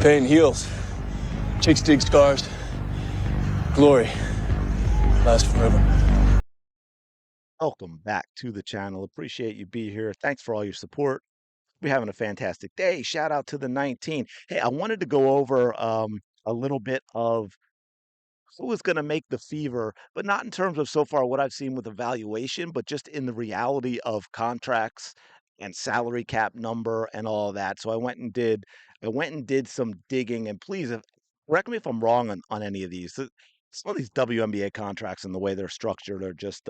Pain heals. Chicks dig scars. Glory lasts forever. Welcome back to the channel. Appreciate you being here. Thanks for all your support. We're having a fantastic day. Shout out to the 19. Hey, I wanted to go over a little bit of who is going to make the fever, but not in terms of so far what I've seen with evaluation, but just in the reality of contracts and salary cap number and all of that. So I went and did some digging, and please correct me if I'm wrong on any of these. Some of these WNBA contracts and the way they're structured are just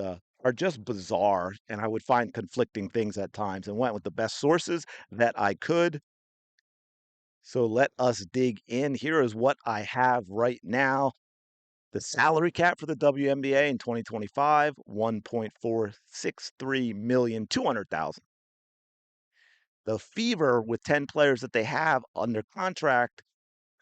bizarre, and I would find conflicting things at times, and went with the best sources that I could. So let us dig in. Here is what I have right now. The salary cap for the WNBA in 2025, 1.463 million, 200,000. The Fever with 10 players that they have under contract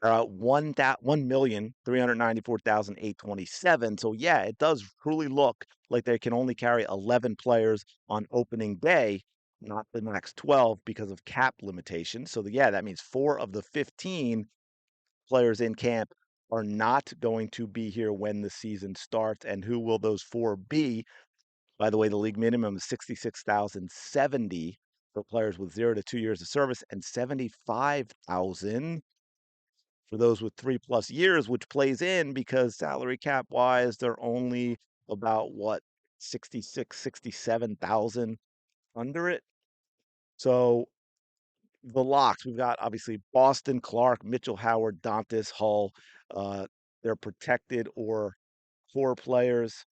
are at 1,394,827. So yeah, it does truly look like they can only carry 11 players on opening day, not the max 12 because of cap limitations. So yeah, that means 4 of the 15 players in camp are not going to be here when the season starts. And who will those 4 be? By the way, the league minimum is 66,070 for players with 0 to 2 years of service, and 75,000 for those with 3+ years, which plays in because salary cap wise, they're only about what, 66, 67,000 under it. So the locks, we've got obviously Boston, Clark, Mitchell, Howard, Dantas, Hull. Uh, they're protected or core players.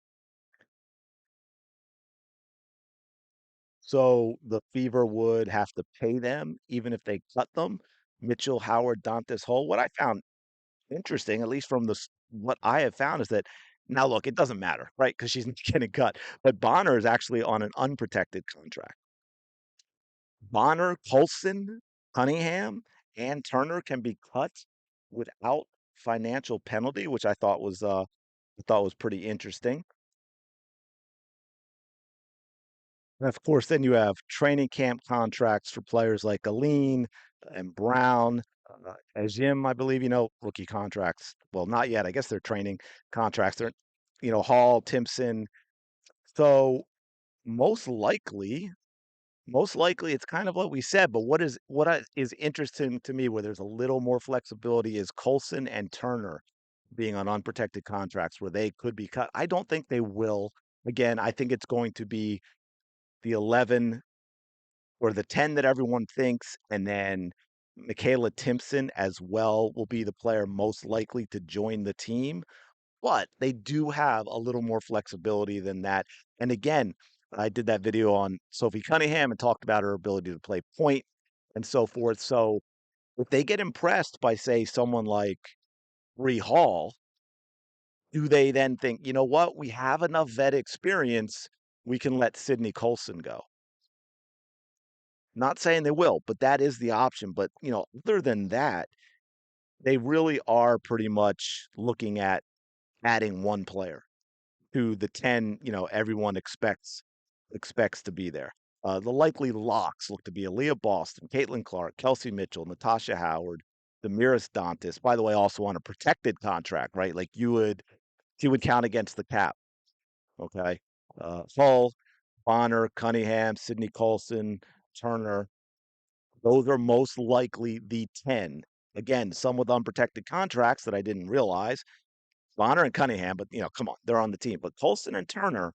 So the Fever would have to pay them even if they cut them. Mitchell, Howard, Dantas, Hull. What I found interesting, at least from what I have found, is that now look, it doesn't matter, right? Because she's not getting cut. But Bonner is actually on an unprotected contract. Bonner, Colson, Cunningham, and Turner can be cut without financial penalty, which I thought was pretty interesting. And of course, then you have training camp contracts for players like Aline and Brown, Jim, I believe, rookie contracts. Well, not yet. I guess they're training contracts. They're, Hall, Timpson. So most likely, most likely it's kind of what we said, but is interesting to me where there's a little more flexibility is Colson and Turner being on unprotected contracts where they could be cut. I don't think they will. Again, I think it's going to be the 11 or the 10 that everyone thinks, and then Michaela Timpson as well will be the player most likely to join the team. But they do have a little more flexibility than that. And again, I did that video on Sophie Cunningham and talked about her ability to play point and so forth. So if they get impressed by, say, someone like Bree Hall, do they then think, you know what, we have enough vet experience, we can let Sydney Colson go? Not saying they will, but that is the option. But, other than that, they really are pretty much looking at adding one player to the 10, everyone expects to be there. The likely locks look to be Aaliyah Boston, Caitlin Clark, Kelsey Mitchell, Natasha Howard, Demiris Dantas, by the way, also on a protected contract, right? Like she would count against the cap. Okay. Hull, Bonner, Cunningham, Sydney Colson, Turner. Those are most likely the 10. Again, some with unprotected contracts that I didn't realize. Bonner and Cunningham, but come on, they're on the team. But Colson and Turner,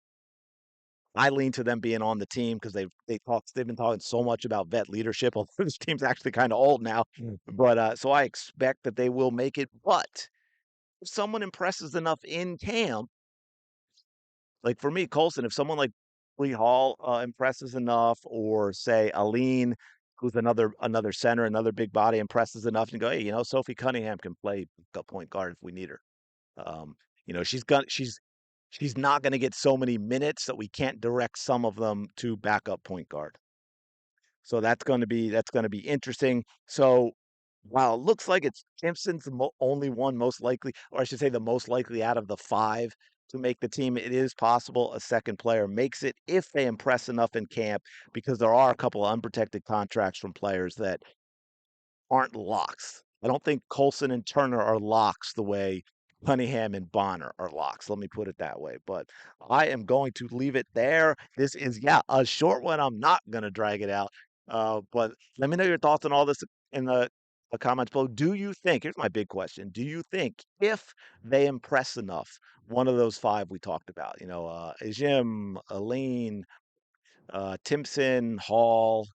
I lean to them being on the team because they've been talking so much about vet leadership. Although this team's actually kind of old now, but so I expect that they will make it. But if someone impresses enough in camp, like for me, Colson, if someone like Lee Hall impresses enough, or say Aline, who's another center, another big body, impresses enough, and go, hey, Sophie Cunningham can play point guard if we need her. Um, she's not going to get so many minutes that we can't direct some of them to backup point guard. So that's going to be interesting. So while it looks like it's Simpson's the only one most likely, or I should say the most likely out of the 5 to make the team, it is possible a second player makes it if they impress enough in camp, because there are a couple of unprotected contracts from players that aren't locks. I don't think Colson and Turner are locks the way Cunningham and Bonner are locks. Let me put it that way. But I am going to leave it there. This is, yeah, a short one. I'm not going to drag it out. But let me know your thoughts on all this in the comments below. Do you think, here's my big question. Do you think if they impress enough, one of those five we talked about, Jim, Aline, Timpson, Hall,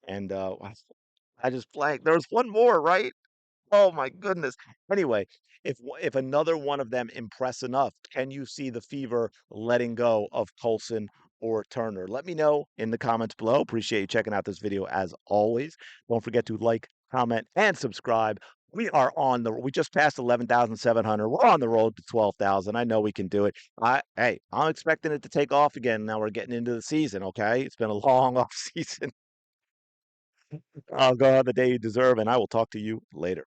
and I just blanked. There was one more, right? Oh my goodness. Anyway, if another one of them impress enough, can you see the Fever letting go of Colson or Turner? Let me know in the comments below. Appreciate you checking out this video as always. Don't forget to like, comment, and subscribe. We just passed 11,700. We're on the road to 12,000. I know we can do it. Hey, I'm expecting it to take off again. Now we're getting into the season, okay? It's been a long off season. I'll go have the day you deserve, and I will talk to you later.